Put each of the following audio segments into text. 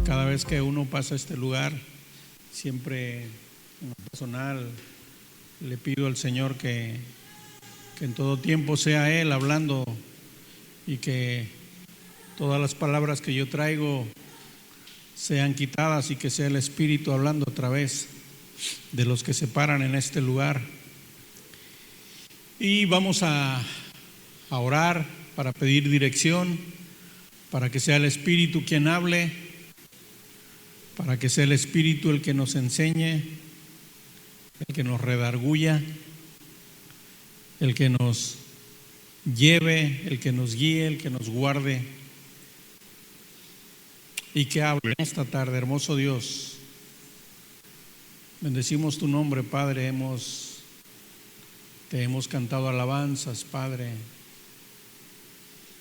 Cada vez que uno pasa a este lugar, siempre en lo personal le pido al Señor que en todo tiempo sea Él hablando y que todas las palabras que yo traigo sean quitadas y que sea el Espíritu hablando a través de los que se paran en este lugar. Y vamos a orar para pedir dirección, para que sea el Espíritu quien hable, para que sea el Espíritu el que nos enseñe, el que nos redarguya, el que nos lleve, el que nos guíe, el que nos guarde y que hable esta tarde. Hermoso Dios, bendecimos tu nombre, Padre. Te hemos cantado alabanzas, Padre.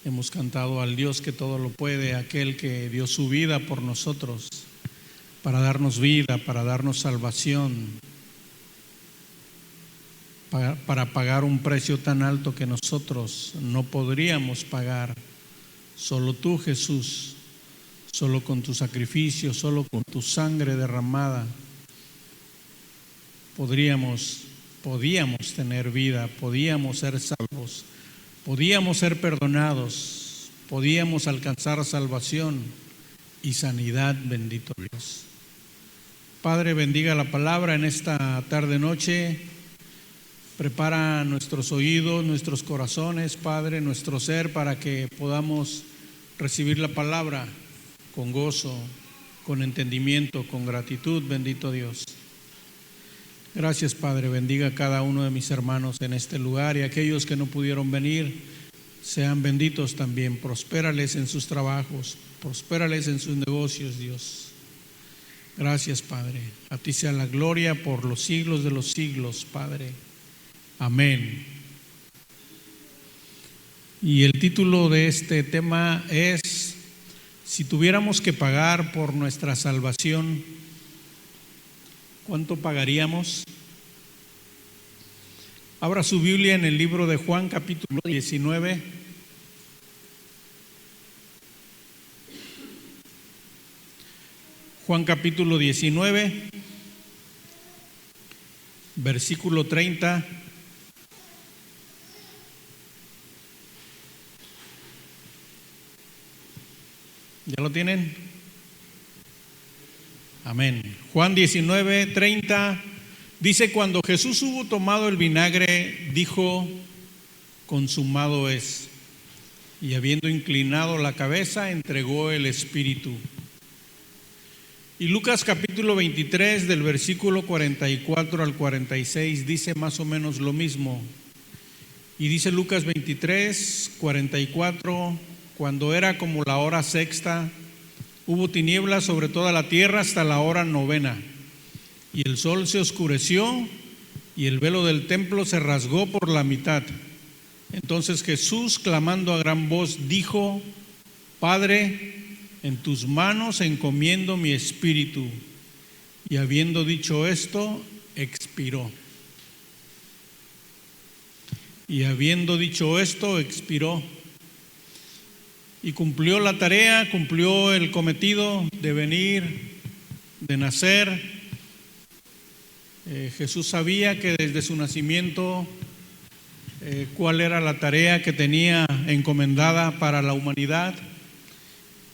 Hemos cantado al Dios que todo lo puede, aquel que dio su vida por nosotros, para darnos vida, para darnos salvación, para pagar un precio tan alto que nosotros no podríamos pagar. Solo tú, Jesús, solo con tu sacrificio, solo con tu sangre derramada, podíamos tener vida, podíamos ser salvos, podíamos ser perdonados, podíamos alcanzar salvación y sanidad, bendito Dios. Padre, bendiga la palabra en esta tarde-noche. Prepara nuestros oídos, nuestros corazones, Padre, nuestro ser, para que podamos recibir la palabra con gozo, con entendimiento, con gratitud, bendito Dios. Gracias, Padre. Bendiga a cada uno de mis hermanos en este lugar, y aquellos que no pudieron venir, sean benditos también. Prospérales en sus trabajos, prospérales en sus negocios, Dios. Gracias, Padre. A ti sea la gloria por los siglos de los siglos, Padre. Amén. Y el título de este tema es: si tuviéramos que pagar por nuestra salvación, ¿cuánto pagaríamos? Abra su Biblia en el libro de Juan, capítulo 19. Juan capítulo 19, versículo 30. ¿Ya lo tienen? Amén. Juan 19, 30 dice: cuando Jesús hubo tomado el vinagre, dijo: consumado es. Y habiendo inclinado la cabeza, entregó el espíritu. Y Lucas capítulo 23, del versículo 44 al 46, dice más o menos lo mismo. Y dice Lucas 23, 44: cuando era como la hora sexta, hubo tinieblas sobre toda la tierra hasta la hora novena, y el sol se oscureció, y el velo del templo se rasgó por la mitad. Entonces Jesús, clamando a gran voz, dijo: Padre, en tus manos encomiendo mi espíritu. Y habiendo dicho esto, expiró. Y habiendo dicho esto, expiró. Y cumplió la tarea, cumplió el cometido de venir, de nacer. Jesús sabía que desde su nacimiento cuál era la tarea que tenía encomendada para la humanidad.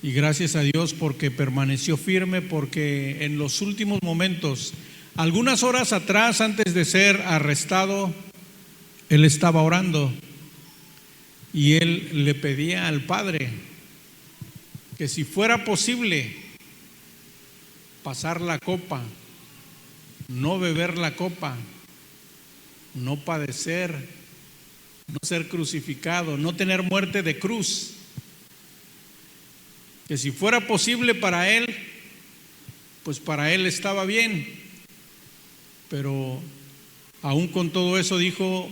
Y gracias a Dios porque permaneció firme, porque en los últimos momentos, algunas horas atrás, antes de ser arrestado, Él estaba orando. Y Él le pedía al Padre que si fuera posible pasar la copa, no beber la copa, no padecer, no ser crucificado, no tener muerte de cruz, que si fuera posible para Él, pues para Él estaba bien. Pero aún con todo eso dijo: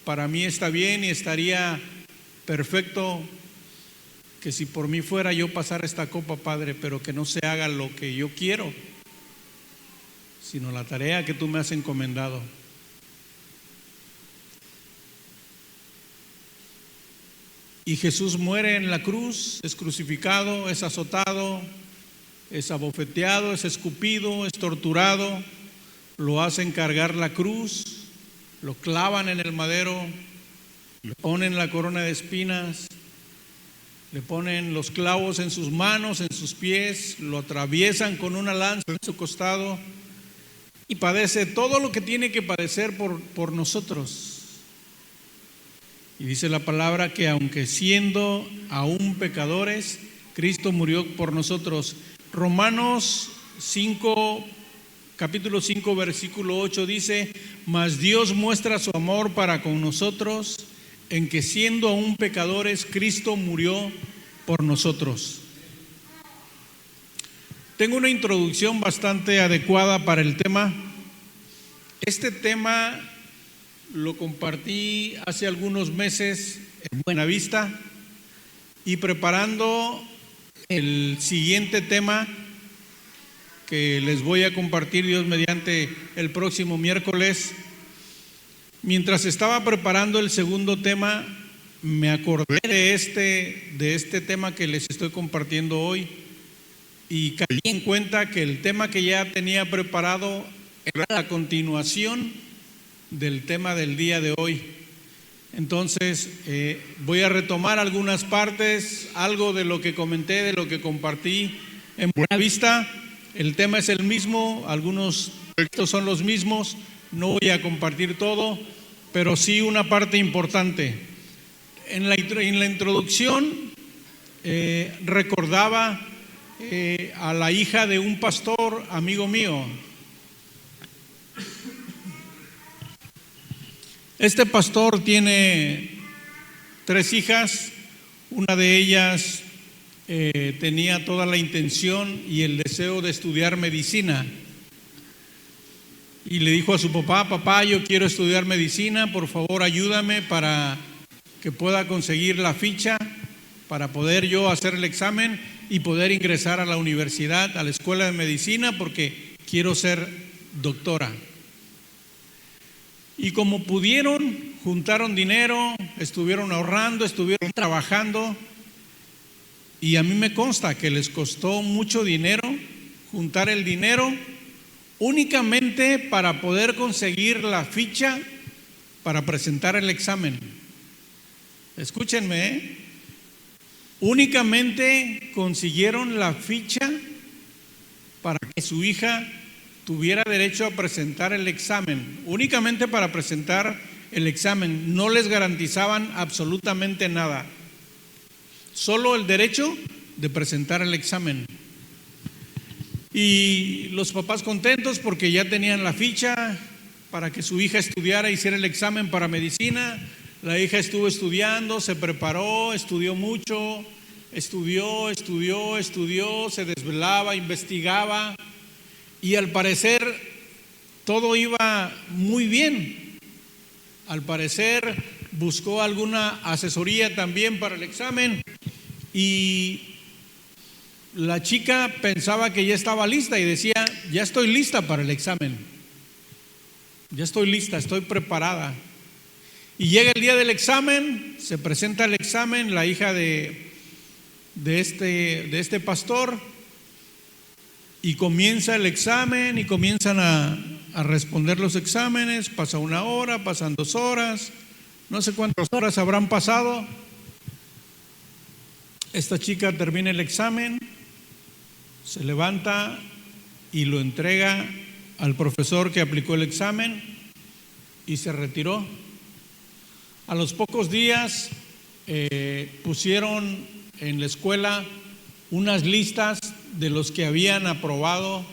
para mí está bien y estaría perfecto que si por mí fuera yo pasar esta copa, Padre, pero que no se haga lo que yo quiero, sino la tarea que tú me has encomendado. Y Jesús muere en la cruz, es crucificado, es azotado, es abofeteado, es escupido, es torturado, lo hacen cargar la cruz, lo clavan en el madero, le ponen la corona de espinas, le ponen los clavos en sus manos, en sus pies, lo atraviesan con una lanza en su costado y padece todo lo que tiene que padecer por nosotros. Y dice la palabra que aunque siendo aún pecadores, Cristo murió por nosotros. Romanos 5, capítulo 5, versículo 8 dice: mas Dios muestra su amor para con nosotros, en que siendo aún pecadores, Cristo murió por nosotros. Tengo una introducción bastante adecuada para el tema. Este tema lo compartí hace algunos meses en Buenavista, y preparando el siguiente tema que les voy a compartir, Dios mediante, el próximo miércoles, mientras estaba preparando el segundo tema, me acordé de este tema que les estoy compartiendo hoy, y caí en cuenta que el tema que ya tenía preparado era la continuación del tema del día de hoy. Entonces voy a retomar algunas partes, algo de lo que comenté, de lo que compartí en Buenavista. El tema es el mismo, algunos textos son los mismos, no voy a compartir todo, pero sí una parte importante. En la introducción recordaba a la hija de un pastor amigo mío. Este pastor tiene 3 hijas. Una de ellas tenía toda la intención y el deseo de estudiar medicina, y le dijo a su papá: papá, yo quiero estudiar medicina, por favor ayúdame para que pueda conseguir la ficha para poder yo hacer el examen y poder ingresar a la universidad, a la escuela de medicina, porque quiero ser doctora. Y como pudieron, juntaron dinero, estuvieron ahorrando, estuvieron trabajando, y a mí me consta que les costó mucho dinero juntar el dinero únicamente para poder conseguir la ficha para presentar el examen. Escúchenme, únicamente consiguieron la ficha para que su hija tuviera derecho a presentar el examen, únicamente para presentar el examen. No les garantizaban absolutamente nada, solo el derecho de presentar el examen. Y los papás contentos porque ya tenían la ficha para que su hija estudiara, hiciera el examen para medicina. La hija estuvo estudiando, se preparó, estudió mucho, estudió, se desvelaba, investigaba. Y al parecer todo iba muy bien. Al parecer buscó alguna asesoría también para el examen, y la chica pensaba que ya estaba lista y decía: ya estoy lista para el examen, ya estoy lista, estoy preparada. Y llega el día del examen, se presenta el examen, la hija de este pastor, y comienza el examen y comienzan a responder los exámenes. Pasa 1 hora, pasan 2 horas, no sé cuántas horas habrán pasado. Esta chica termina el examen, se levanta y lo entrega al profesor que aplicó el examen y se retiró. A los pocos días pusieron en la escuela unas listas de los que habían aprobado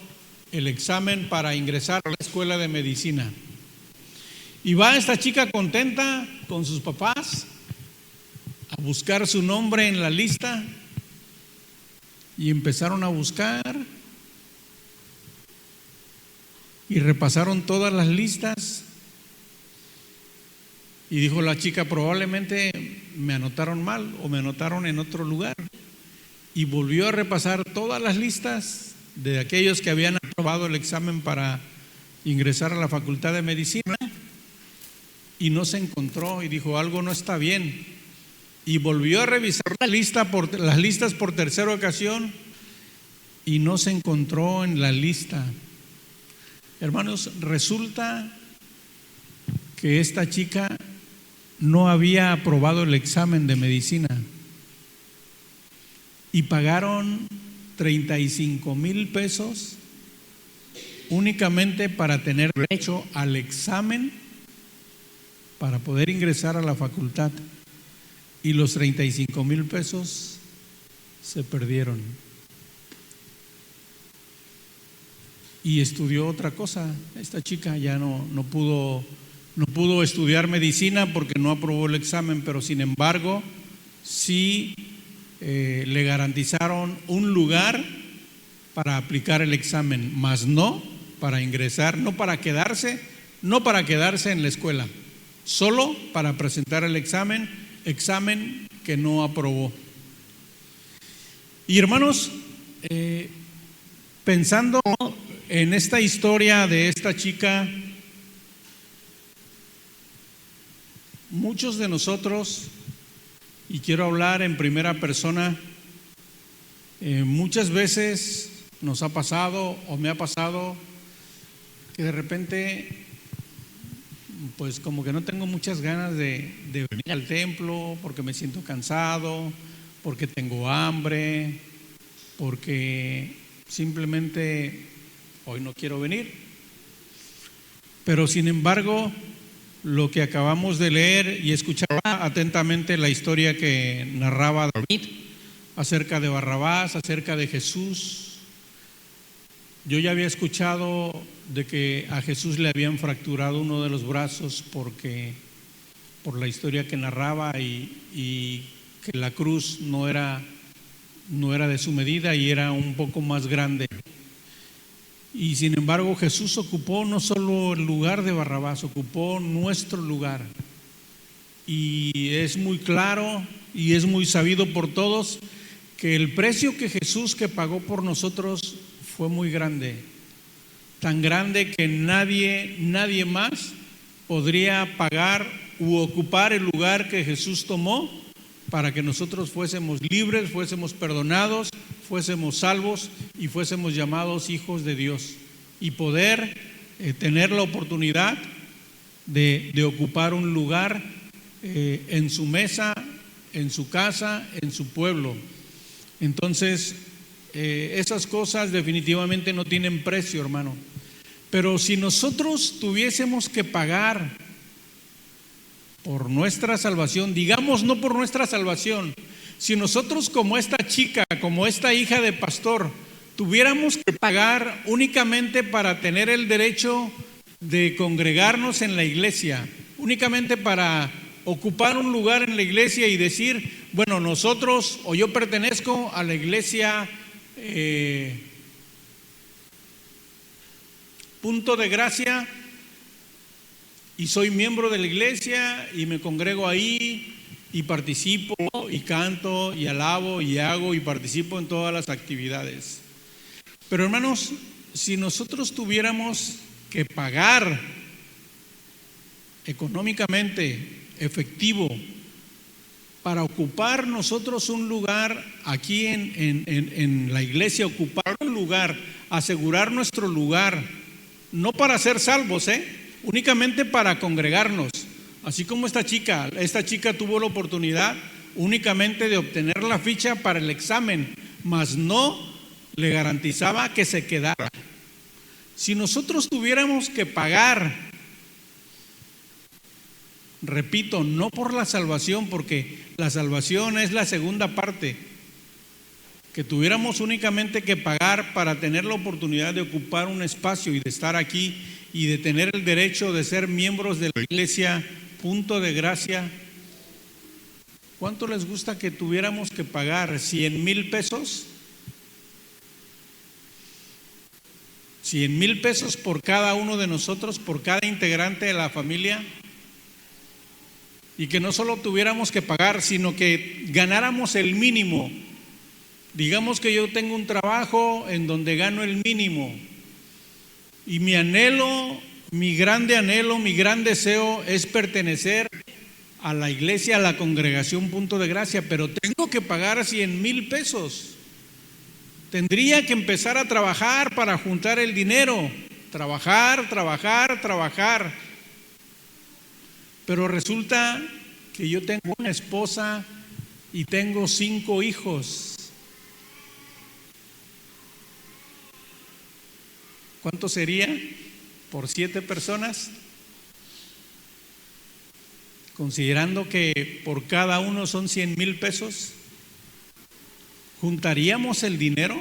el examen para ingresar a la escuela de medicina. Y va esta chica contenta con sus papás a buscar su nombre en la lista, y empezaron a buscar y repasaron todas las listas, y dijo la chica: probablemente me anotaron mal o me anotaron en otro lugar. Y volvió a repasar todas las listas de aquellos que habían aprobado el examen para ingresar a la facultad de medicina, y no se encontró, y dijo: algo no está bien. Y volvió a revisar las listas por tercera ocasión, y no se encontró en la lista. Hermanos, resulta que esta chica no había aprobado el examen de medicina y pagaron 35,000 pesos únicamente para tener derecho al examen para poder ingresar a la facultad, y los 35,000 pesos se perdieron. Y estudió otra cosa. Esta chica ya no pudo estudiar medicina porque no aprobó el examen, pero sin embargo sí le garantizaron un lugar para aplicar el examen, mas no para ingresar, no para quedarse en la escuela, solo para presentar el examen que no aprobó. Y hermanos, pensando en esta historia de esta chica, muchos de nosotros, y quiero hablar en primera persona, muchas veces nos ha pasado o me ha pasado que de repente pues como que no tengo muchas ganas de venir al templo porque me siento cansado, porque tengo hambre, porque simplemente hoy no quiero venir. Pero sin embargo, lo que acabamos de leer y escuchar atentamente la historia que narraba David acerca de Barrabás, acerca de Jesús. Yo ya había escuchado de que a Jesús le habían fracturado uno de los brazos por la historia que narraba y que la cruz no era de su medida y era un poco más grande. Y sin embargo Jesús ocupó no solo el lugar de Barrabás, ocupó nuestro lugar. Y es muy claro y es muy sabido por todos que el precio que Jesús que pagó por nosotros fue muy grande, tan grande que nadie más podría pagar u ocupar el lugar que Jesús tomó para que nosotros fuésemos libres, fuésemos perdonados, fuésemos salvos y fuésemos llamados hijos de Dios y poder tener la oportunidad de ocupar un lugar en su mesa, en su casa, en su pueblo. Entonces, esas cosas definitivamente no tienen precio, hermano. Pero si nosotros tuviésemos que pagar por nuestra salvación, digamos no por nuestra salvación, si nosotros como esta chica, como esta hija de pastor, tuviéramos que pagar únicamente para tener el derecho de congregarnos en la iglesia, únicamente para ocupar un lugar en la iglesia y decir, bueno, nosotros o yo pertenezco a la iglesia Punto de Gracia y soy miembro de la iglesia y me congrego ahí y participo y canto y alabo y hago y participo en todas las actividades. Pero hermanos, si nosotros tuviéramos que pagar económicamente, efectivo, para ocupar nosotros un lugar aquí en la iglesia, ocupar un lugar, asegurar nuestro lugar, no para ser salvos, únicamente para congregarnos, así como esta chica tuvo la oportunidad únicamente de obtener la ficha para el examen, mas no le garantizaba que se quedara. Si nosotros tuviéramos que pagar, repito, no por la salvación, porque la salvación es la segunda parte, que tuviéramos únicamente que pagar para tener la oportunidad de ocupar un espacio y de estar aquí y de tener el derecho de ser miembros de la iglesia Punto de Gracia, ¿cuánto les gusta que tuviéramos que pagar? ¿100,000 pesos? 100,000 pesos por cada uno de nosotros, por cada integrante de la familia. Y que no solo tuviéramos que pagar, sino que ganáramos el mínimo. Digamos que yo tengo un trabajo en donde gano el mínimo y mi anhelo, mi gran deseo es pertenecer a la iglesia, a la congregación Punto de Gracia, pero tengo que pagar 100,000 pesos. Tendría que empezar a trabajar para juntar el dinero. Trabajar. Pero resulta que yo tengo una esposa y tengo 5 hijos. ¿Cuánto sería por 7 personas? Considerando que por cada uno son 100,000 pesos, ¿juntaríamos el dinero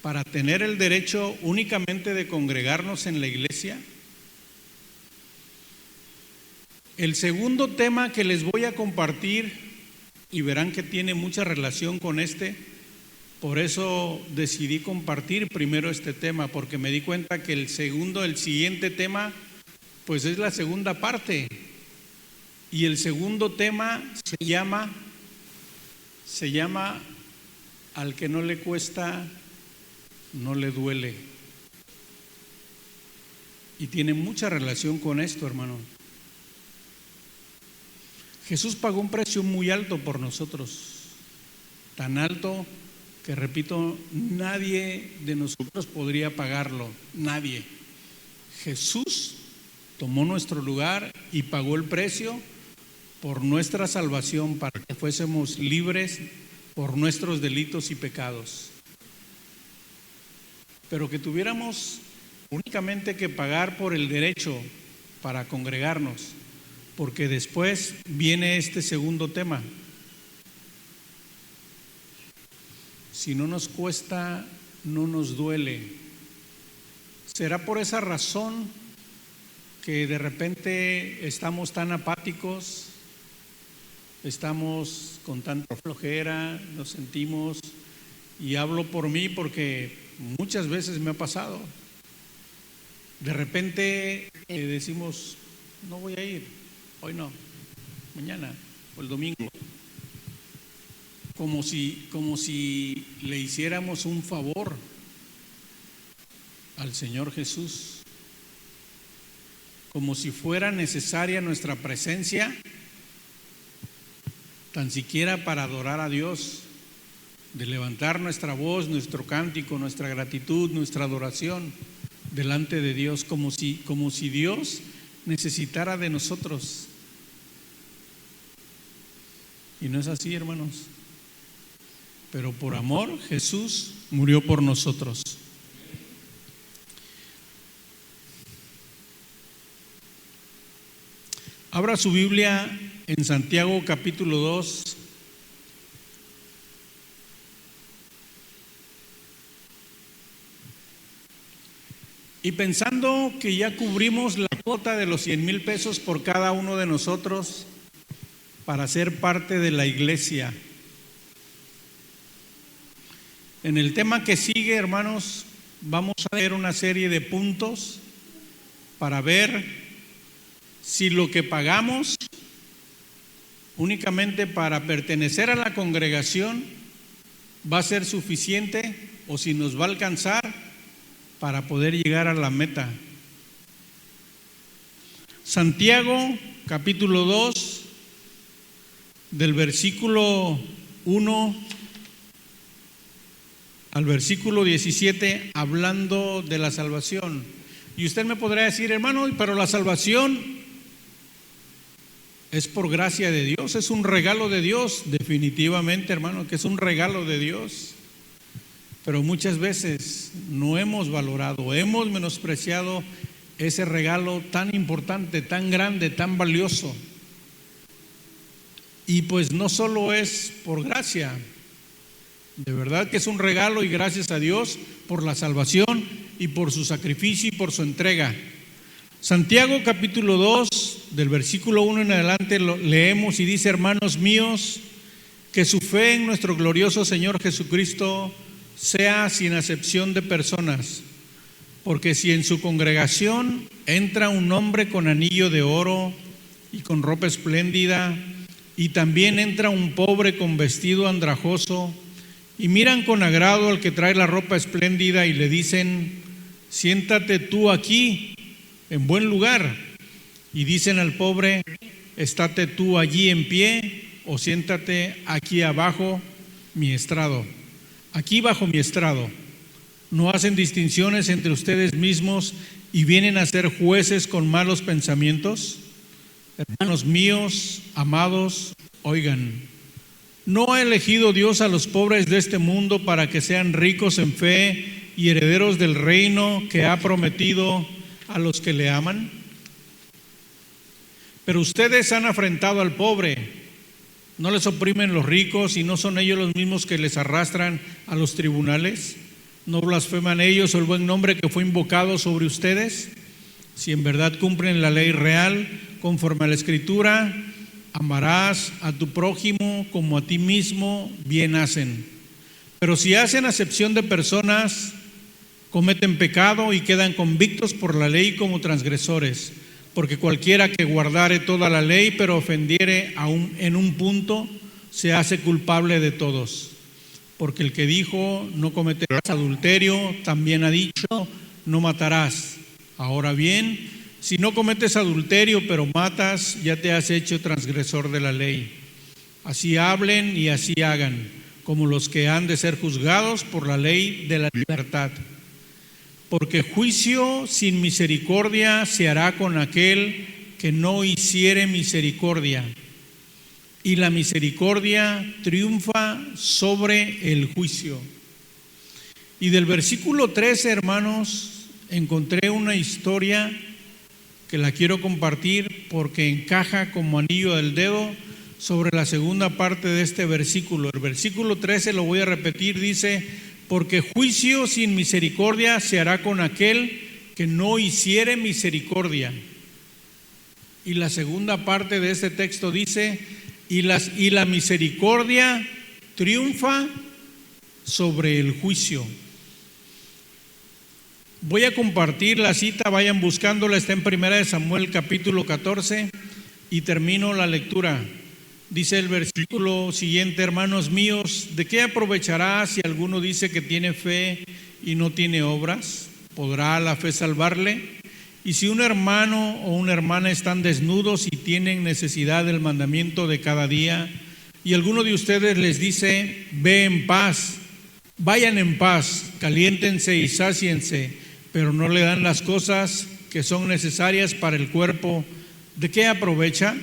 para tener el derecho únicamente de congregarnos en la iglesia? El segundo tema que les voy a compartir, y verán que tiene mucha relación con por eso decidí compartir primero este tema, porque me di cuenta que el siguiente tema, pues es la segunda parte. Y el segundo tema se llama al que no le cuesta, no le duele. Y tiene mucha relación con esto, hermano. Jesús pagó un precio muy alto por nosotros, tan alto que, repito, nadie de nosotros podría pagarlo, nadie. Jesús tomó nuestro lugar y pagó el precio por nuestra salvación, para que fuésemos libres por nuestros delitos y pecados. Pero que tuviéramos únicamente que pagar por el derecho para congregarnos, porque después viene este segundo tema. Si no nos cuesta, no nos duele. ¿Será por esa razón que de repente estamos tan apáticos? Estamos con tanta flojera, nos sentimos, y hablo por mí porque muchas veces me ha pasado. De repente decimos, no voy a ir, hoy no, mañana o el domingo. Como si le hiciéramos un favor al Señor Jesús, como si fuera necesaria nuestra presencia, tan siquiera para adorar a Dios, de levantar nuestra voz, nuestro cántico, nuestra gratitud, nuestra adoración delante de Dios, como si Dios necesitara de nosotros. Y no es así, hermanos. Pero por amor, Jesús murió por nosotros. Abra su Biblia en Santiago capítulo 2. Y pensando que ya cubrimos la cuota de los 100,000 pesos por cada uno de nosotros para ser parte de la iglesia. En el tema que sigue, hermanos, vamos a ver una serie de puntos para ver si lo que pagamos únicamente para pertenecer a la congregación va a ser suficiente o si nos va a alcanzar para poder llegar a la meta. Santiago capítulo 2, del versículo 1 al versículo 17, hablando de la salvación. Y usted me podrá decir, hermano, pero la salvación es por gracia de Dios, es un regalo de Dios. Definitivamente, hermano, que es un regalo de Dios. Pero muchas veces no hemos valorado, hemos menospreciado ese regalo tan importante, tan grande, tan valioso. Y pues no solo es por gracia, de verdad que es un regalo, y gracias a Dios por la salvación y por su sacrificio y por su entrega. Santiago capítulo 2, del versículo 1 en adelante, lo leemos y dice: hermanos míos, que su fe en nuestro glorioso Señor Jesucristo sea sin acepción de personas, porque si en su congregación entra un hombre con anillo de oro y con ropa espléndida, y también entra un pobre con vestido andrajoso, y miran con agrado al que trae la ropa espléndida y le dicen: siéntate tú aquí en buen lugar, y dicen al pobre: estate tú allí en pie, o siéntate aquí abajo mi estrado. aquí bajo mi estrado. ¿No hacen distinciones entre ustedes mismos y vienen a ser jueces con malos pensamientos? Hermanos míos, amados, oigan. ¿No ha elegido Dios a los pobres de este mundo para que sean ricos en fe y herederos del reino que ha prometido a los que le aman? Pero ustedes han afrentado al pobre. ¿No les oprimen los ricos y no son ellos los mismos que les arrastran a los tribunales? ¿No blasfeman ellos el buen nombre que fue invocado sobre ustedes? Si en verdad cumplen la ley real conforme a la Escritura, amarás a tu prójimo como a ti mismo, bien hacen. Pero si hacen acepción de personas, cometen pecado y quedan convictos por la ley como transgresores. Porque cualquiera que guardare toda la ley, pero ofendiere en un punto, se hace culpable de todos. Porque el que dijo, no cometerás adulterio, también ha dicho, no matarás. Ahora bien, si no cometes adulterio, pero matas, ya te has hecho transgresor de la ley. Así hablen y así hagan, como los que han de ser juzgados por la ley de la libertad. Porque juicio sin misericordia se hará con aquel que no hiciere misericordia, y la misericordia triunfa sobre el juicio. Y del versículo 13, hermanos, encontré una historia que la quiero compartir porque encaja como anillo del dedo sobre la segunda parte de este versículo. El versículo 13 lo voy a repetir, dice: porque juicio sin misericordia se hará con aquel que no hiciere misericordia. Y la segunda parte de este texto dice: y la misericordia triunfa sobre el juicio. Voy a compartir la cita, vayan buscándola, está en 1 Samuel capítulo 14 y termino la lectura. Dice el versículo siguiente: hermanos míos, ¿de qué aprovechará si alguno dice que tiene fe y no tiene obras? ¿Podrá la fe salvarle? Y si un hermano o una hermana están desnudos y tienen necesidad del mandamiento de cada día, y alguno de ustedes les dice: ve en paz, vayan en paz, caliéntense y sáciense, pero no le dan las cosas que son necesarias para el cuerpo, ¿de qué aprovecha?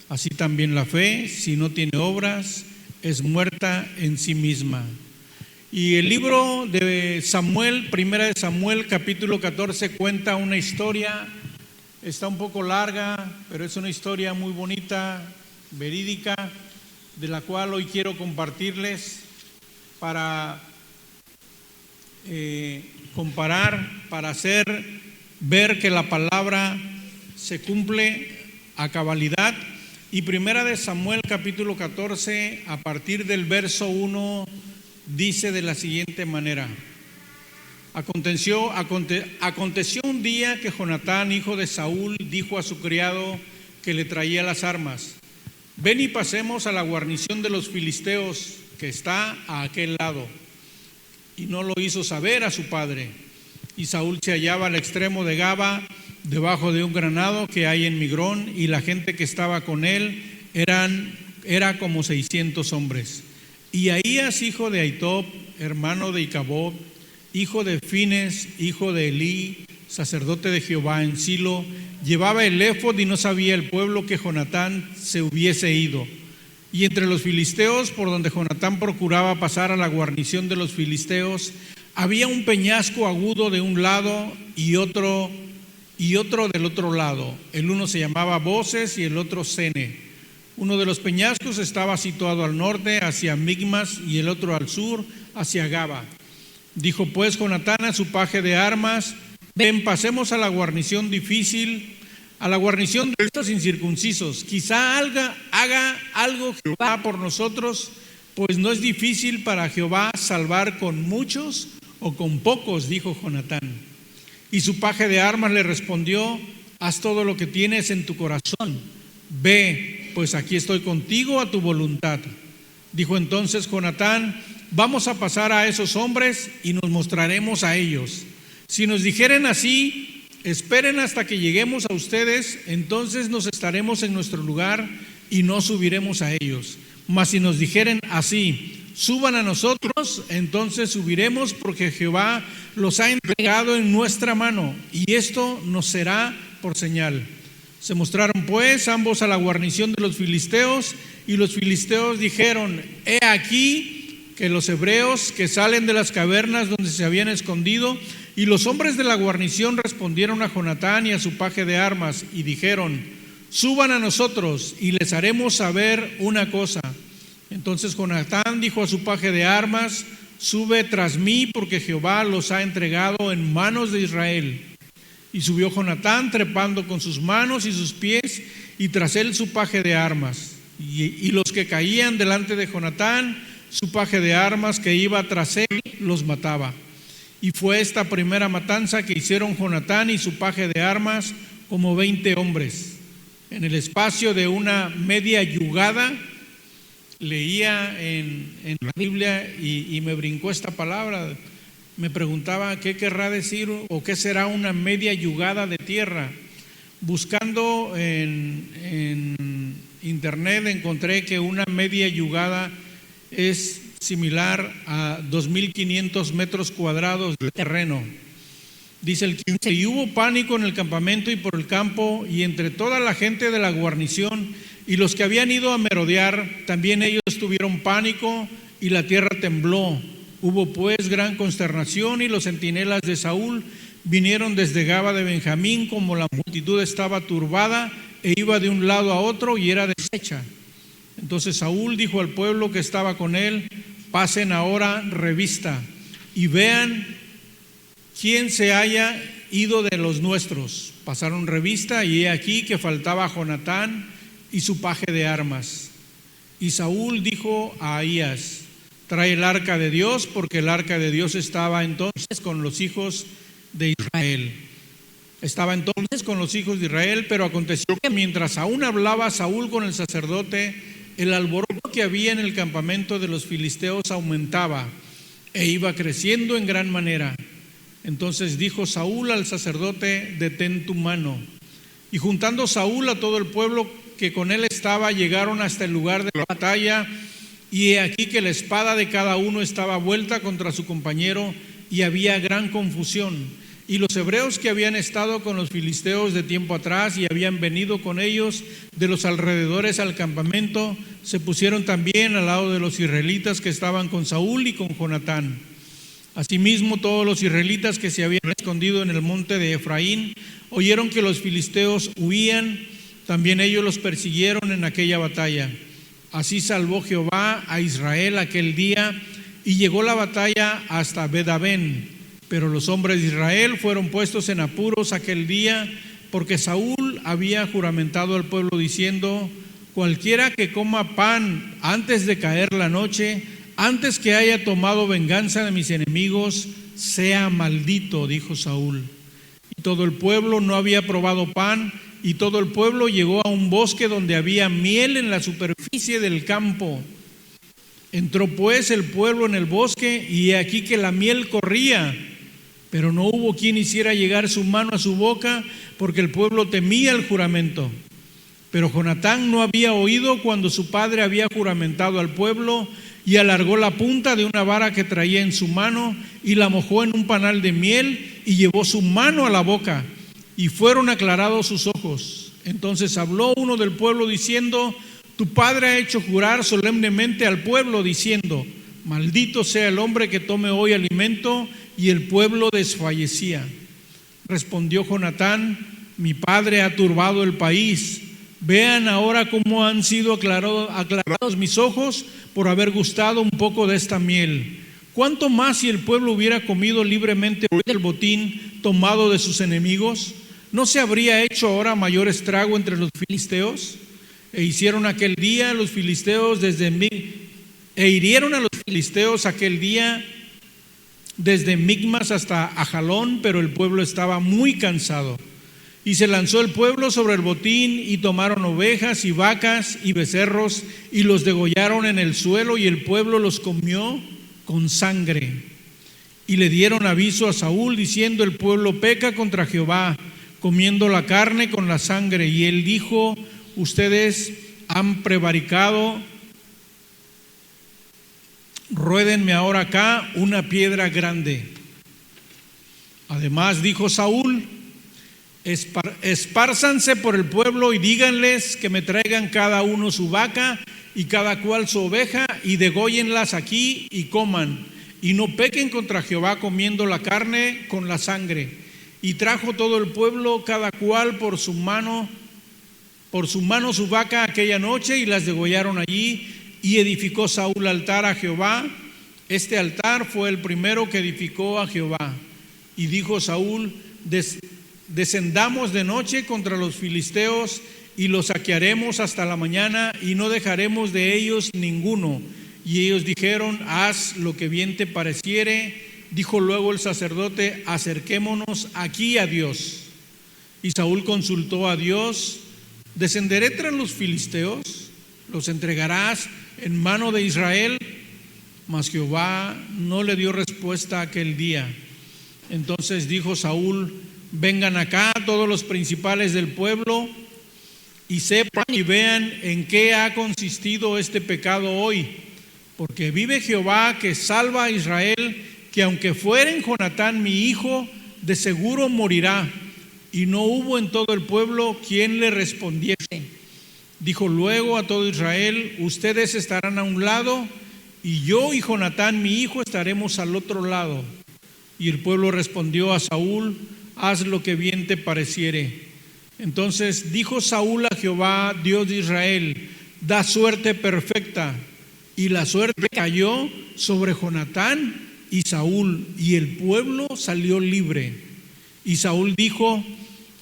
Así también la fe, si no tiene obras, es muerta en sí misma. Y el libro de Samuel, 1 de Samuel, capítulo 14, cuenta una historia, está un poco larga, pero es una historia muy bonita, verídica, de la cual hoy quiero compartirles para comparar, para hacer ver que la palabra se cumple a cabalidad. Y 1 de Samuel capítulo 14, a partir del verso 1, dice de la siguiente manera: Aconteció un día que Jonatán, hijo de Saúl, dijo a su criado que le traía las armas: ven y pasemos a la guarnición de los filisteos que está a aquel lado. Y no lo hizo saber a su padre. Y Saúl se hallaba al extremo de Gaba, debajo de un granado que hay en Migrón, y la gente que estaba con él era como 600 hombres. Y Ahías, hijo de Ahitob, hermano de Icabob, hijo de Fines, hijo de Elí, sacerdote de Jehová en Silo, llevaba el éfod, y no sabía el pueblo que Jonatán se hubiese ido. Y entre los filisteos, por donde Jonatán procuraba pasar a la guarnición de los filisteos, había un peñasco agudo de un lado y otro del otro lado. El uno se llamaba Boses y el otro Sene. Uno de los peñascos estaba situado al norte, hacia Migmas, y el otro al sur, hacia Gaba. Dijo pues Jonatán a su paje de armas: ven, pasemos a la guarnición difícil, a la guarnición de estos incircuncisos. Quizá haga algo Jehová por nosotros, pues no es difícil para Jehová salvar con muchos o con pocos, dijo Jonatán. Y su paje de armas le respondió: haz todo lo que tienes en tu corazón. Ve, pues aquí estoy contigo a tu voluntad. Dijo entonces Jonatán: vamos a pasar a esos hombres y nos mostraremos a ellos. Si nos dijeren así: esperen hasta que lleguemos a ustedes, entonces nos estaremos en nuestro lugar y no subiremos a ellos. Mas si nos dijeren así: suban a nosotros, entonces subiremos, porque Jehová los ha entregado en nuestra mano, y esto nos será por señal. Se mostraron pues ambos a la guarnición de los filisteos, y los filisteos dijeron: he aquí que los hebreos que salen de las cavernas donde se habían escondido. Y los hombres de la guarnición respondieron a Jonatán y a su paje de armas, y dijeron: suban a nosotros, y les haremos saber una cosa. Entonces Jonatán dijo a su paje de armas: sube tras mí, porque Jehová los ha entregado en manos de Israel. Y subió Jonatán trepando con sus manos y sus pies, y tras él su paje de armas. Y los que caían delante de Jonatán, su paje de armas que iba tras él, los mataba. Y fue esta primera matanza que hicieron Jonatán y su paje de armas, como 20 hombres. En el espacio de una media yugada. Leía en la Biblia y me brincó esta palabra. Me preguntaba qué querrá decir o qué será una media yugada de tierra. Buscando en internet encontré que una media yugada es similar a 2.500 metros cuadrados de terreno. Dice el 15: y hubo pánico en el campamento y por el campo y entre toda la gente de la guarnición, y los que habían ido a merodear, también ellos tuvieron pánico, y la tierra tembló. Hubo pues gran consternación, y los centinelas de Saúl vinieron desde Gaba de Benjamín, como la multitud estaba turbada, e iba de un lado a otro, y era deshecha. Entonces Saúl dijo al pueblo que estaba con él: pasen ahora revista, y vean quién se haya ido de los nuestros. Pasaron revista, y he aquí que faltaba Jonatán y su paje de armas. Y Saúl dijo a Ahías: trae el arca de Dios, porque el arca de Dios estaba entonces con los hijos de Israel. Pero aconteció que mientras aún hablaba Saúl con el sacerdote, el alboroto que había en el campamento de los filisteos aumentaba e iba creciendo en gran manera. Entonces dijo Saúl al sacerdote: detén tu mano. Y juntando Saúl a todo el pueblo que con él estaba, llegaron hasta el lugar de la batalla, y he aquí que la espada de cada uno estaba vuelta contra su compañero, y había gran confusión. Y los hebreos que habían estado con los filisteos de tiempo atrás y habían venido con ellos de los alrededores al campamento, se pusieron también al lado de los israelitas que estaban con Saúl y con Jonatán. Asimismo, todos los israelitas que se habían escondido en el monte de Efraín oyeron que los filisteos huían. También ellos los persiguieron en aquella batalla. Así salvó Jehová a Israel aquel día, y llegó la batalla hasta Bet-Aven. Pero los hombres de Israel fueron puestos en apuros aquel día, porque Saúl había juramentado al pueblo diciendo: cualquiera que coma pan antes de caer la noche, antes que haya tomado venganza de mis enemigos, sea maldito, dijo Saúl. Y todo el pueblo no había probado pan, y todo el pueblo llegó a un bosque donde había miel en la superficie del campo. Entró pues el pueblo en el bosque, y he aquí que la miel corría, pero no hubo quien hiciera llegar su mano a su boca, porque el pueblo temía el juramento. Pero Jonatán no había oído cuando su padre había juramentado al pueblo, y alargó la punta de una vara que traía en su mano, y la mojó en un panal de miel, y llevó su mano a la boca, y fueron aclarados sus ojos. Entonces habló uno del pueblo diciendo: tu padre ha hecho jurar solemnemente al pueblo, diciendo: maldito sea el hombre que tome hoy alimento. Y el pueblo desfallecía. Respondió Jonatán: mi padre ha turbado el país. Vean ahora cómo han sido aclarados mis ojos por haber gustado un poco de esta miel. ¿Cuánto más si el pueblo hubiera comido libremente del botín tomado de sus enemigos? ¿No se habría hecho ahora mayor estrago entre los filisteos? E hirieron a los filisteos aquel día desde Micmas hasta Ajalón, pero el pueblo estaba muy cansado. Y se lanzó el pueblo sobre el botín, y tomaron ovejas y vacas y becerros, y los degollaron en el suelo, y el pueblo los comió con sangre. Y le dieron aviso a Saúl, diciendo: el pueblo peca contra Jehová, comiendo la carne con la sangre. Y él dijo: ustedes han prevaricado ruédenme ahora acá una piedra grande. Además dijo Saúl: espárzanse por el pueblo y díganles que me traigan cada uno su vaca y cada cual su oveja, y dególlenlas aquí y coman, y no pequen contra Jehová comiendo la carne con la sangre. Y trajo todo el pueblo, cada cual por su mano su vaca aquella noche, y las degollaron allí. Y edificó Saúl altar a Jehová. Este altar fue el primero que edificó a Jehová. Y dijo Saúl: descendamos de noche contra los filisteos y los saquearemos hasta la mañana, y no dejaremos de ellos ninguno. Y ellos dijeron: haz lo que bien te pareciere. Dijo luego el sacerdote: acerquémonos aquí a Dios. Y Saúl consultó a Dios: ¿descenderé tras los filisteos? ¿Los entregarás en mano de Israel? Mas Jehová no le dio respuesta aquel día. Entonces dijo Saúl: vengan acá todos los principales del pueblo, y sepan y vean en qué ha consistido este pecado hoy. Porque vive Jehová que salva a Israel, que aunque fuera en Jonatán mi hijo, de seguro morirá. Y no hubo en todo el pueblo quien le respondiese. Dijo luego a todo Israel: ustedes estarán a un lado, y yo y Jonatán mi hijo estaremos al otro lado. Y el pueblo respondió a Saúl: haz lo que bien te pareciere. Entonces dijo Saúl a Jehová, Dios de Israel: da suerte perfecta. Y la suerte cayó sobre Jonatán y Saúl, y el pueblo salió libre. Y Saúl dijo: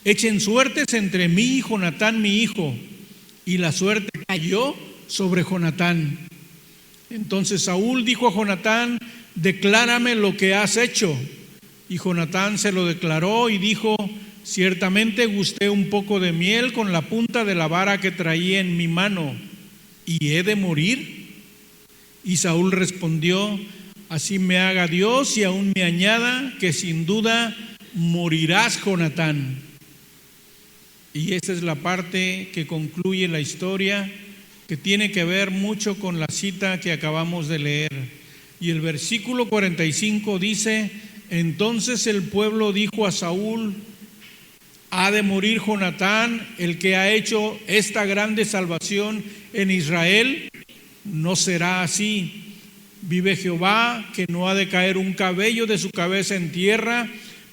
echen suertes entre mí y Jonatán mi hijo. Y la suerte cayó sobre Jonatán. Entonces Saúl dijo a Jonatán: declárame lo que has hecho. Y Jonatán se lo declaró y dijo: ciertamente gusté un poco de miel con la punta de la vara que traía en mi mano, ¿y he de morir? Y Saúl respondió: así me haga Dios y aún me añada, que sin duda morirás, Jonatán. Y esta es la parte que concluye la historia, que tiene que ver mucho con la cita que acabamos de leer. Y el versículo 45 dice: entonces el pueblo dijo a Saúl: ¿ha de morir Jonatán, el que ha hecho esta grande salvación en Israel? No será así. Vive Jehová, que no ha de caer un cabello de su cabeza en tierra,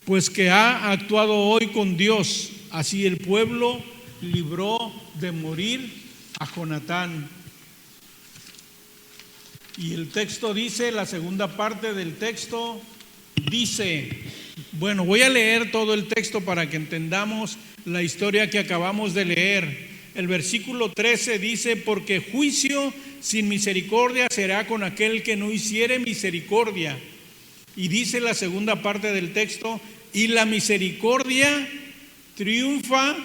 pues que ha actuado hoy con Dios. Así el pueblo libró de morir a Jonatán. Y el texto dice, la segunda parte del texto dice, bueno, voy a leer todo el texto para que entendamos la historia que acabamos de leer. El versículo 13 dice: porque juicio sin misericordia será con aquel que no hiciere misericordia. Y dice la segunda parte del texto: y la misericordia triunfa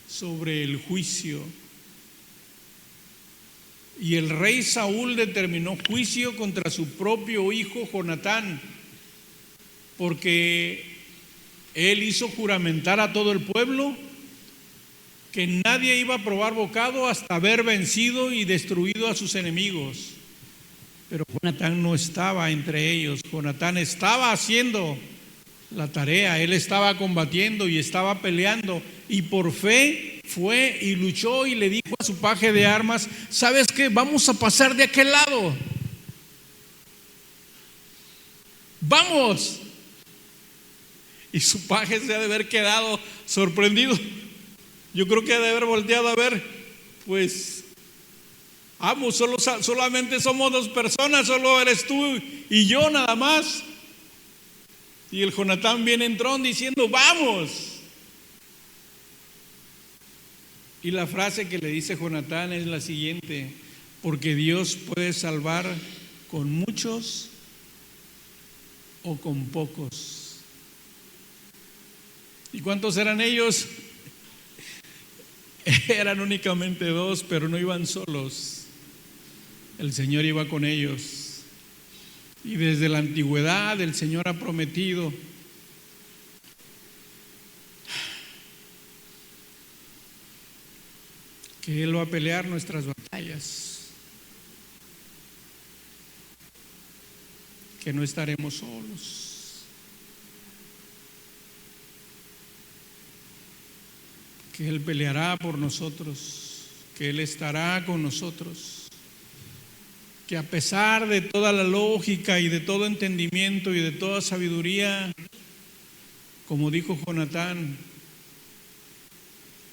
sobre el juicio. Y el rey Saúl determinó juicio contra su propio hijo Jonatán, porque él hizo juramentar a todo el pueblo que nadie iba a probar bocado hasta haber vencido y destruido a sus enemigos. Pero Jonatán no estaba entre ellos. Jonatán estaba haciendo la tarea, él estaba combatiendo y estaba peleando, y por fe fue y luchó y le dijo a su paje de armas: ¿sabes qué? Vamos a pasar de aquel lado, vamos. Y su paje se ha de haber quedado sorprendido. Yo creo que ha de haber volteado a ver, pues vamos, solamente somos dos personas, solo eres tú y yo nada más. Y el Jonatán viene en tron diciendo: vamos. Y la frase que le dice Jonatán es la siguiente: porque Dios puede salvar con muchos o con pocos. ¿Y cuántos eran ellos? Eran únicamente dos, pero no iban solos. El Señor iba con ellos. Y desde la antigüedad el Señor ha prometido que Él va a pelear nuestras batallas. que no estaremos solos. Que Él peleará por nosotros, que Él estará con nosotros, que a pesar de toda la lógica y de todo entendimiento y de toda sabiduría, como dijo Jonatán,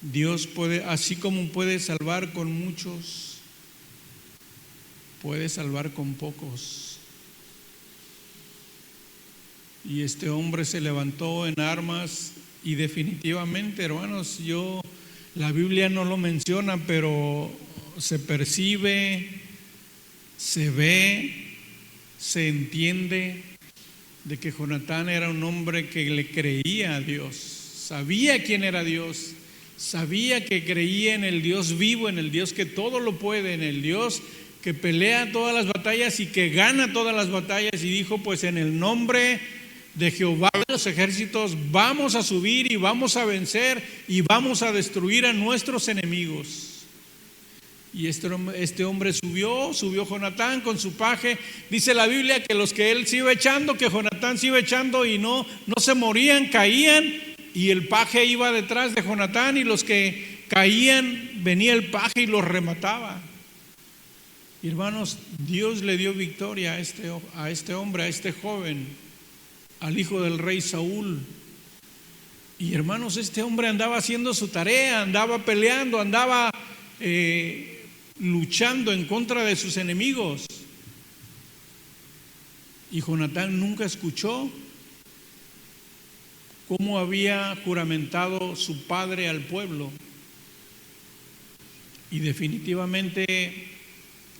Dios puede, así como puede salvar con muchos, puede salvar con pocos. Y este hombre se levantó en armas y definitivamente, hermanos, la Biblia no lo menciona, pero se percibe, se ve, se entiende de que Jonatán era un hombre que le creía a Dios, sabía quién era Dios, sabía que creía en el Dios vivo, en el Dios que todo lo puede, en el Dios que pelea todas las batallas y que gana todas las batallas, y dijo: pues en el nombre de Jehová de los ejércitos vamos a subir y vamos a vencer y vamos a destruir a nuestros enemigos. Y este hombre subió Jonatán con su paje. Dice la Biblia que los que él se iba echando, que Jonatán se iba echando y no se morían, caían, y el paje iba detrás de Jonatán, y los que caían, venía el paje y los remataba. Y hermanos, Dios le dio victoria a este hombre, a este joven, al hijo del rey Saúl. Y hermanos, este hombre andaba haciendo su tarea, andaba peleando, andaba luchando en contra de sus enemigos. Y Jonatán nunca escuchó cómo había juramentado su padre al pueblo. Y definitivamente,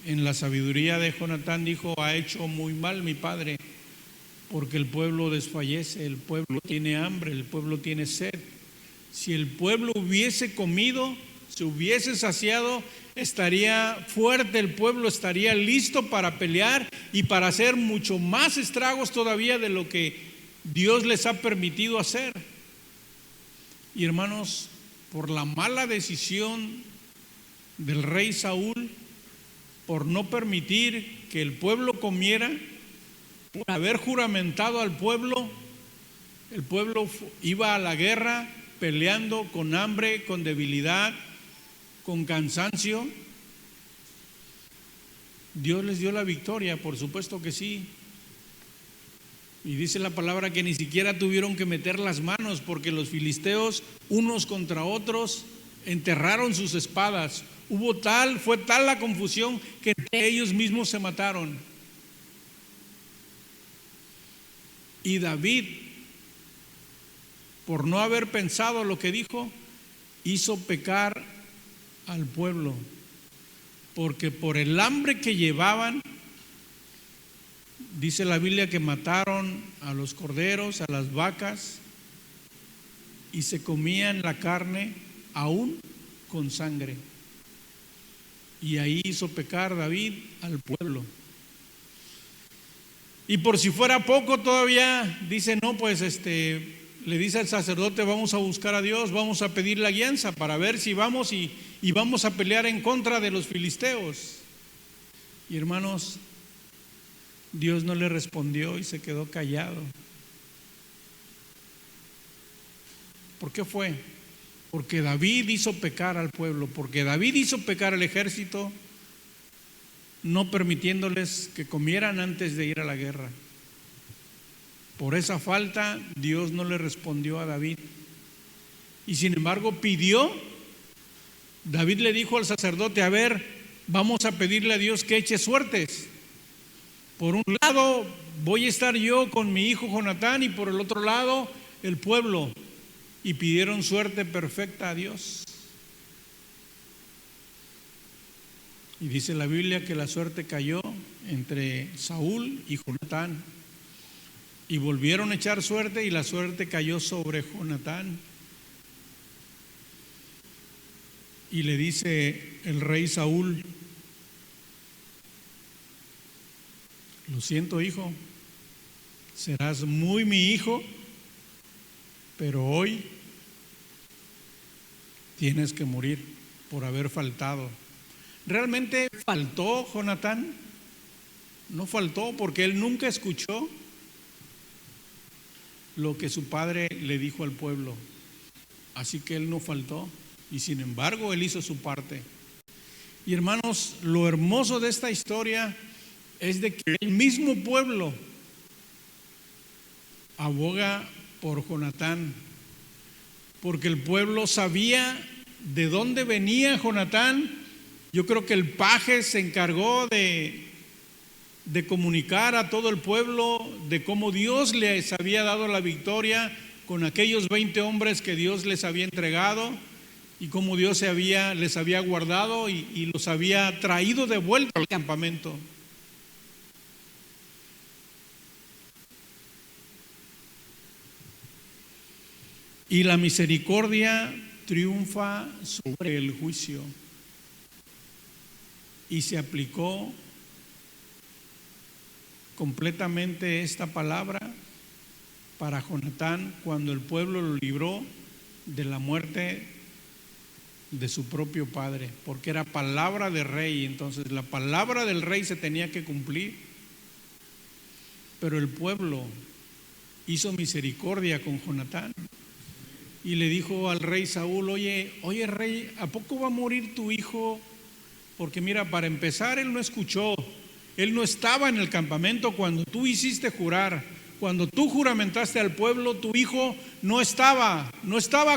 en la sabiduría de Jonatán, dijo: ha hecho muy mal mi padre, porque el pueblo desfallece, el pueblo tiene hambre, el pueblo tiene sed. Si el pueblo hubiese comido, se hubiese saciado, estaría fuerte el pueblo, estaría listo para pelear y para hacer mucho más estragos todavía de lo que Dios les ha permitido hacer. Y hermanos, por la mala decisión del rey Saúl, por no permitir que el pueblo comiera, por haber juramentado al pueblo, el pueblo iba a la guerra peleando con hambre, con debilidad, con cansancio. Dios les dio la victoria, por supuesto que sí. Y dice la palabra que ni siquiera tuvieron que meter las manos, porque los filisteos, unos contra otros, enterraron sus espadas. Fue tal la confusión que ellos mismos se mataron. Y David, por no haber pensado lo que dijo, hizo pecar al pueblo, porque por el hambre que llevaban, dice la Biblia que mataron a los corderos, a las vacas, y se comían la carne aún con sangre. Y ahí hizo pecar David al pueblo. Y por si fuera poco, todavía dice: no, pues le dice al sacerdote: vamos a buscar a Dios, vamos a pedir la guianza para ver si vamos y vamos a pelear en contra de los filisteos. Y hermanos, Dios no le respondió y se quedó callado. ¿Por qué fue? Porque David hizo pecar al pueblo, porque David hizo pecar al ejército, no permitiéndoles que comieran antes de ir a la guerra. Por esa falta, Dios no le respondió a David. Y sin embargo David le dijo al sacerdote: a ver, vamos a pedirle a Dios que eche suertes. Por un lado voy a estar yo con mi hijo Jonatán, y por el otro lado el pueblo. Y pidieron suerte perfecta a Dios. Y dice la Biblia que la suerte cayó entre Saúl y Jonatán. Y volvieron a echar suerte, y la suerte cayó sobre Jonatán. Y le dice el rey Saúl: lo siento, hijo, serás muy mi hijo, pero hoy tienes que morir por haber faltado. ¿Realmente faltó Jonatán? No faltó porque él nunca escuchó lo que su padre le dijo al pueblo. Así que él no faltó y sin embargo él hizo su parte. Y hermanos, lo hermoso de esta historia es de que el mismo pueblo aboga por Jonatán, porque el pueblo sabía de dónde venía Jonatán. Yo creo que el paje se encargó de comunicar a todo el pueblo de cómo Dios les había dado la victoria con aquellos 20 hombres que Dios les había entregado y cómo Dios les había guardado y los había traído de vuelta al campamento. Y la misericordia triunfa sobre el juicio. Y se aplicó completamente esta palabra para Jonatán cuando el pueblo lo libró de la muerte de su propio padre, porque era palabra de rey. Entonces la palabra del rey se tenía que cumplir, pero el pueblo hizo misericordia con Jonatán y le dijo al rey Saúl: oye rey, ¿a poco va a morir tu hijo? Porque mira, para empezar, él no escuchó, él no estaba en el campamento cuando tú hiciste jurar, cuando tú juramentaste al pueblo, tu hijo no estaba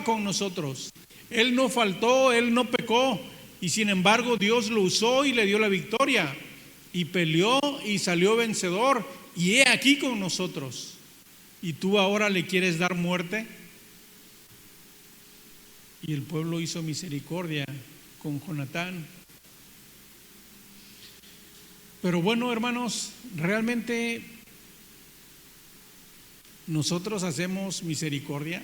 con nosotros, él no faltó, él no pecó, y sin embargo Dios lo usó y le dio la victoria, y peleó y salió vencedor, y he aquí con nosotros, y tú ahora le quieres dar muerte. Y el pueblo hizo misericordia con Jonatán. Pero bueno, hermanos, realmente nosotros hacemos misericordia.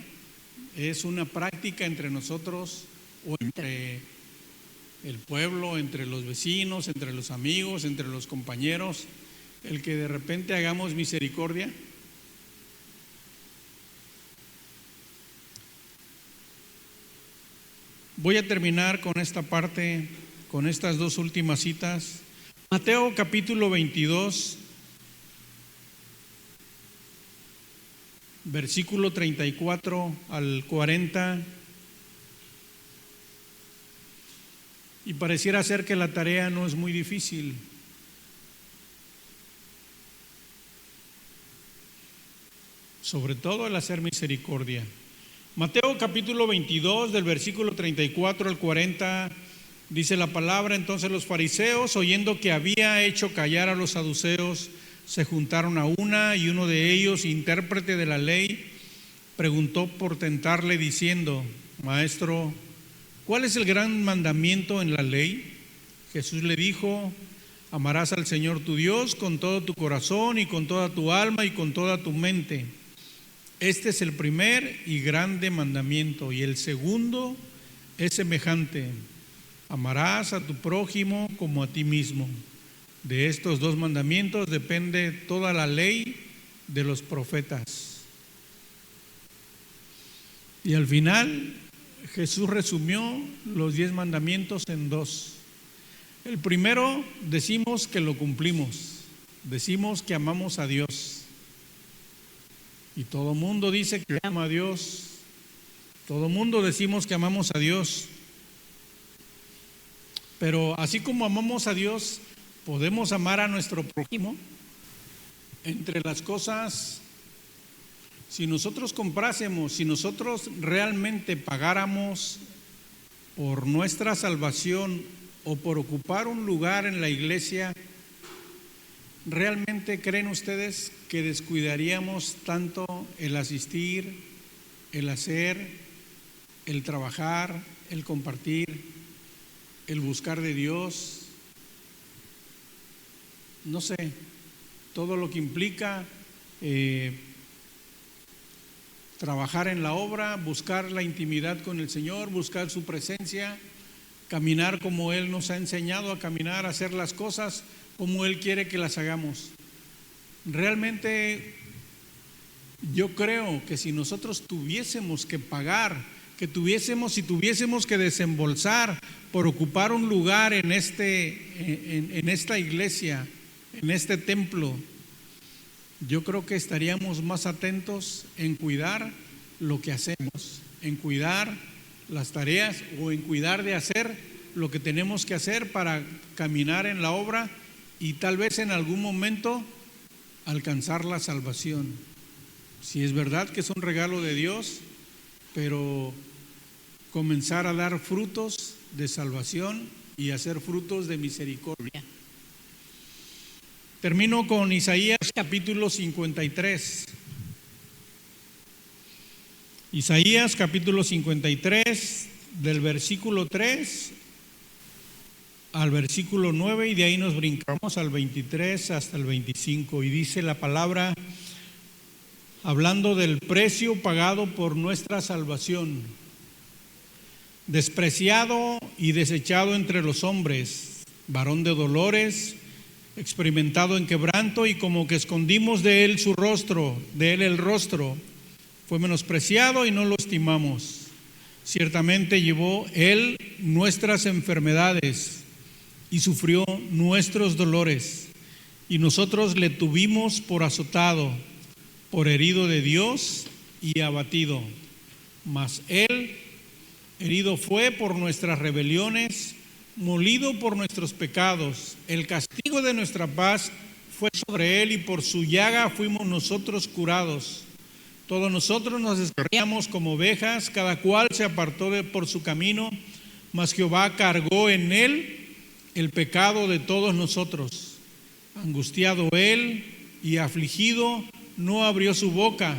Es una práctica entre nosotros o entre el pueblo, entre los vecinos, entre los amigos, entre los compañeros, el que de repente hagamos misericordia. Voy a terminar con esta parte, con estas dos últimas citas. Mateo capítulo 22, versículo 34 al 40. Y pareciera ser que la tarea no es muy difícil. Sobre todo el hacer misericordia. Mateo capítulo 22, del versículo 34 al 40, dice la palabra: entonces los fariseos, oyendo que había hecho callar a los saduceos, se juntaron a una, y uno de ellos, intérprete de la ley, preguntó por tentarle diciendo: Maestro, ¿cuál es el gran mandamiento en la ley? Jesús le dijo: amarás al Señor tu Dios con todo tu corazón y con toda tu alma y con toda tu mente. Este es el primer y grande mandamiento, y el segundo es semejante: amarás a tu prójimo como a ti mismo. De estos dos mandamientos depende toda la ley de los profetas. Y al final Jesús resumió los 10 mandamientos en dos. El primero decimos que lo cumplimos, decimos que amamos a Dios. Y todo mundo dice que ama a Dios. Todo mundo decimos que amamos a Dios. Pero así como amamos a Dios, podemos amar a nuestro prójimo. Entre las cosas, si nosotros comprásemos, si nosotros realmente pagáramos por nuestra salvación o por ocupar un lugar en la iglesia, ¿realmente creen ustedes que descuidaríamos tanto el asistir, el hacer, el trabajar, el compartir, el buscar de Dios? No sé, todo lo que implica trabajar en la obra, buscar la intimidad con el Señor, buscar su presencia, caminar como Él nos ha enseñado a caminar, hacer las cosas como Él quiere que las hagamos. Realmente yo creo que si nosotros tuviésemos que pagar, si tuviésemos que desembolsar por ocupar un lugar en esta iglesia, en este templo, yo creo que estaríamos más atentos en cuidar lo que hacemos, en cuidar las tareas o en cuidar de hacer lo que tenemos que hacer para caminar en la obra y tal vez en algún momento alcanzar la salvación. Si es verdad que es un regalo de Dios, pero comenzar a dar frutos de salvación y hacer frutos de misericordia. Termino con Isaías capítulo 53. Isaías capítulo 53, del versículo 3 al versículo 9, y de ahí nos brincamos al 23 hasta el 25, y dice la palabra, hablando del precio pagado por nuestra salvación: despreciado y desechado entre los hombres, varón de dolores, experimentado en quebranto, y como que escondimos de él su rostro, de él el rostro, fue menospreciado y no lo estimamos. Ciertamente llevó él nuestras enfermedades y sufrió nuestros dolores, y nosotros le tuvimos por azotado, por herido de Dios y abatido. Mas él herido fue por nuestras rebeliones, molido por nuestros pecados. El castigo de nuestra paz fue sobre él, y por su llaga fuimos nosotros curados. Todos nosotros nos descarriamos como ovejas, cada cual se apartó por su camino, mas Jehová cargó en él el pecado de todos nosotros. Angustiado él y afligido, no abrió su boca.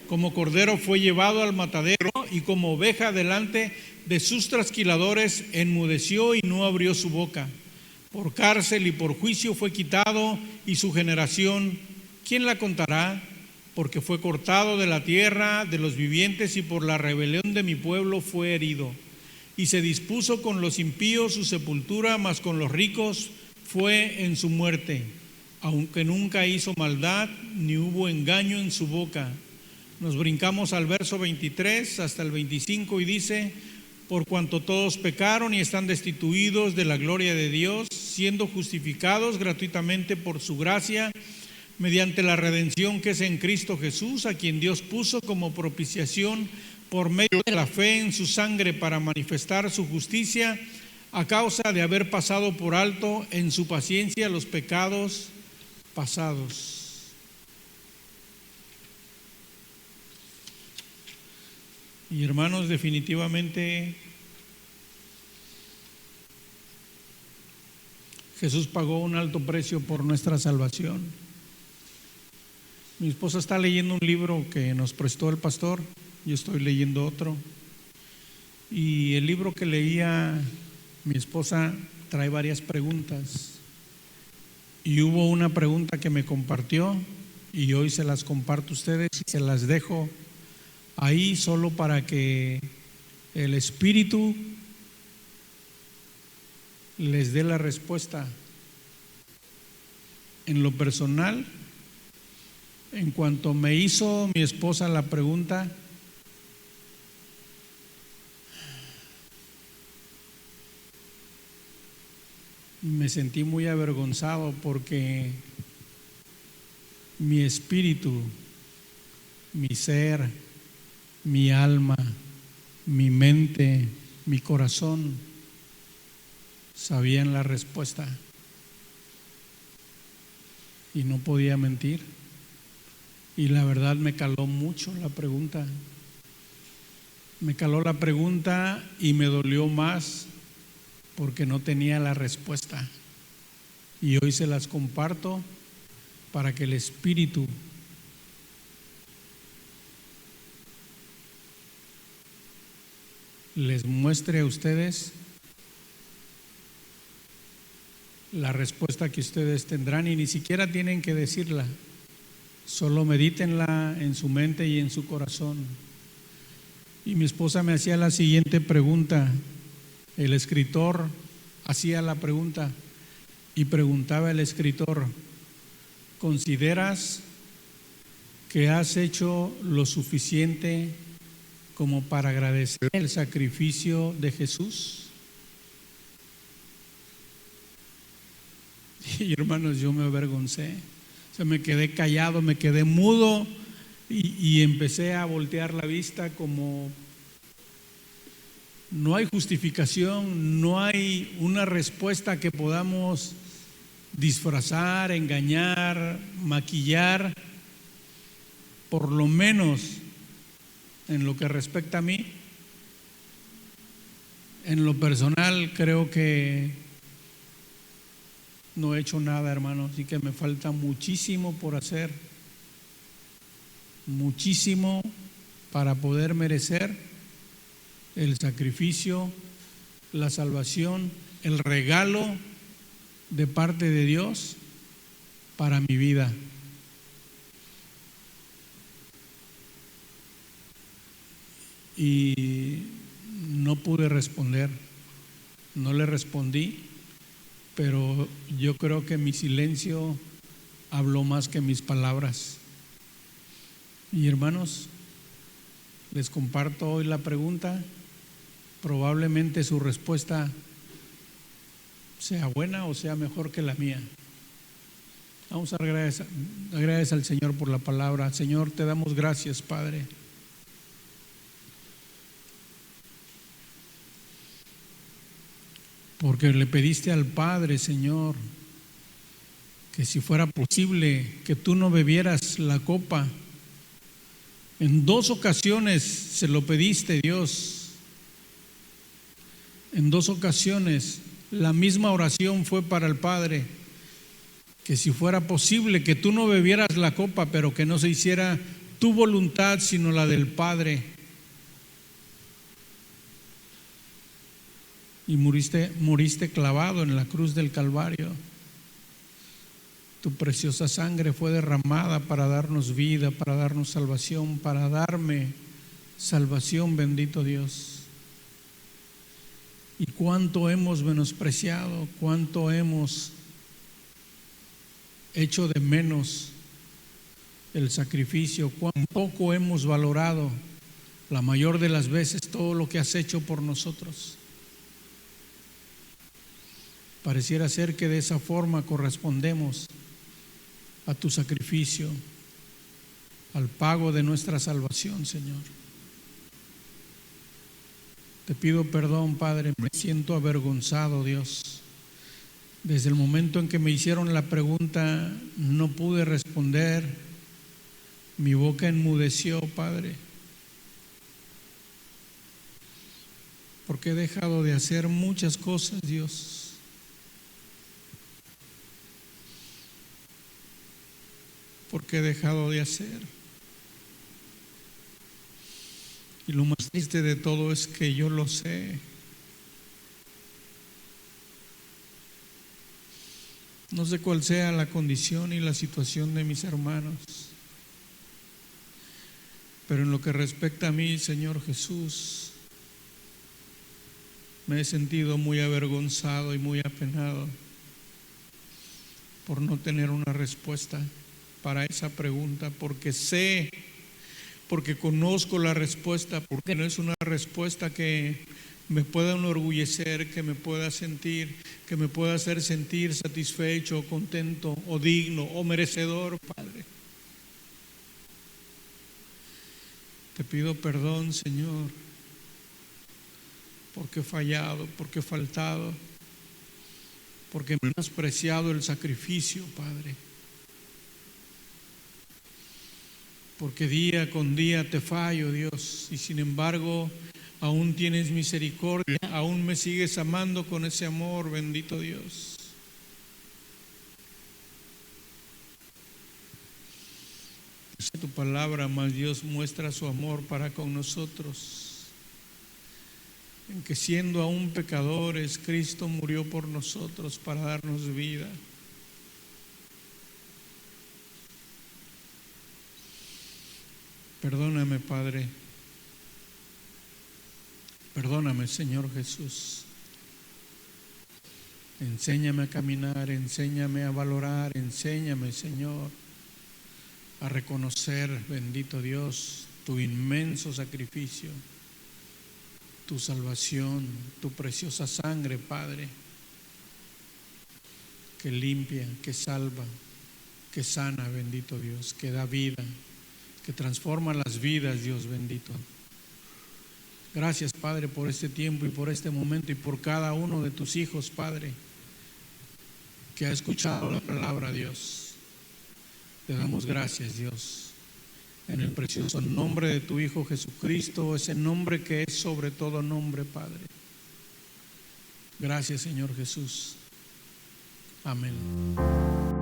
Como cordero fue llevado al matadero, y como oveja delante de sus trasquiladores enmudeció y no abrió su boca. Por cárcel y por juicio fue quitado, y su generación, ¿quién la contará? Porque fue cortado de la tierra de los vivientes, y por la rebelión de mi pueblo fue herido. Y se dispuso con los impíos su sepultura, mas con los ricos fue en su muerte, aunque nunca hizo maldad, ni hubo engaño en su boca. Nos brincamos al verso 23 hasta el 25, y dice: por cuanto todos pecaron y están destituidos de la gloria de Dios, siendo justificados gratuitamente por su gracia, mediante la redención que es en Cristo Jesús, a quien Dios puso como propiciación por medio de la fe en su sangre, para manifestar su justicia, a causa de haber pasado por alto en su paciencia los pecados pasados. Y hermanos, definitivamente Jesús pagó un alto precio por nuestra salvación. Mi esposa está leyendo un libro que nos prestó el pastor, yo estoy leyendo otro, y el libro que leía mi esposa trae varias preguntas, y hubo una pregunta que me compartió, y hoy se las comparto a ustedes y se las dejo ahí solo para que el Espíritu les dé la respuesta. En lo personal, en cuanto me hizo mi esposa la pregunta, me sentí muy avergonzado, porque mi espíritu, mi ser, mi alma, mi mente, mi corazón sabían la respuesta, y no podía mentir. Y la verdad me caló mucho la pregunta. Me caló la pregunta y me dolió más porque no tenía la respuesta. Y hoy se las comparto para que el Espíritu les muestre a ustedes la respuesta que ustedes tendrán, y ni siquiera tienen que decirla. Solo medítenla en su mente y en su corazón. Y mi esposa me hacía la siguiente pregunta. El escritor hacía la pregunta y preguntaba el escritor: ¿consideras que has hecho lo suficiente como para agradecer el sacrificio de Jesús? Y hermanos, yo me avergoncé. O sea, me quedé callado, me quedé mudo y empecé a voltear la vista como no hay justificación, no hay una respuesta que podamos disfrazar, engañar, maquillar, por lo menos en lo que respecta a mí. En lo personal creo que no he hecho nada, hermano, así que me falta muchísimo por hacer, muchísimo para poder merecer el sacrificio, la salvación, el regalo de parte de Dios para mi vida. Y no pude responder, no le respondí, pero yo creo que mi silencio habló más que mis palabras. Y hermanos, les comparto hoy la pregunta. Probablemente su respuesta sea buena o sea mejor que la mía. Vamos a agradecer al Señor por la palabra. Señor, te damos gracias, Padre. Porque le pediste al Padre, Señor, que si fuera posible que tú no bebieras la copa. En 2 ocasiones se lo pediste, Dios. En 2 ocasiones la misma oración fue para el Padre, que si fuera posible que tú no bebieras la copa, pero que no se hiciera tu voluntad sino la del Padre. Y moriste clavado en la cruz del Calvario. Tu preciosa sangre fue derramada para darnos vida, para darnos salvación, para darme salvación, bendito Dios. Y cuánto hemos menospreciado, cuánto hemos hecho de menos el sacrificio, cuán poco hemos valorado la mayor de las veces todo lo que has hecho por nosotros. Pareciera ser que de esa forma correspondemos a tu sacrificio, al pago de nuestra salvación, Señor. Te pido perdón, Padre, me siento avergonzado, Dios. Desde el momento en que me hicieron la pregunta, no pude responder. Mi boca enmudeció, Padre, porque he dejado de hacer muchas cosas, Dios. Porque he dejado de hacer. Y lo más triste de todo es que yo lo sé. No sé cuál sea la condición y la situación de mis hermanos, pero en lo que respecta a mí, Señor Jesús, me he sentido muy avergonzado y muy apenado por no tener una respuesta para esa pregunta, porque conozco la respuesta, porque no es una respuesta que me pueda enorgullecer, que me pueda sentir, que me pueda hacer sentir satisfecho, contento o digno o merecedor, Padre. Te pido perdón, Señor, porque he fallado, porque he faltado, porque he menospreciado el sacrificio, Padre. Porque día con día te fallo, Dios, y sin embargo aún tienes misericordia, aún me sigues amando con ese amor, bendito Dios. Es tu palabra, mas Dios muestra su amor para con nosotros, en que siendo aún pecadores, Cristo murió por nosotros para darnos vida. Perdóname, Padre. Perdóname, Señor Jesús. Enséñame a caminar, enséñame a valorar, enséñame, Señor, a reconocer, bendito Dios, tu inmenso sacrificio, tu salvación, tu preciosa sangre, Padre, que limpia, que salva, que sana, bendito Dios, que da vida, que transforma las vidas, Dios bendito. Gracias, Padre, por este tiempo y por este momento y por cada uno de tus hijos, Padre, que ha escuchado la palabra, Dios. Te damos gracias, Dios, en el precioso nombre de tu Hijo Jesucristo, ese nombre que es sobre todo nombre, Padre. Gracias, Señor Jesús. Amén.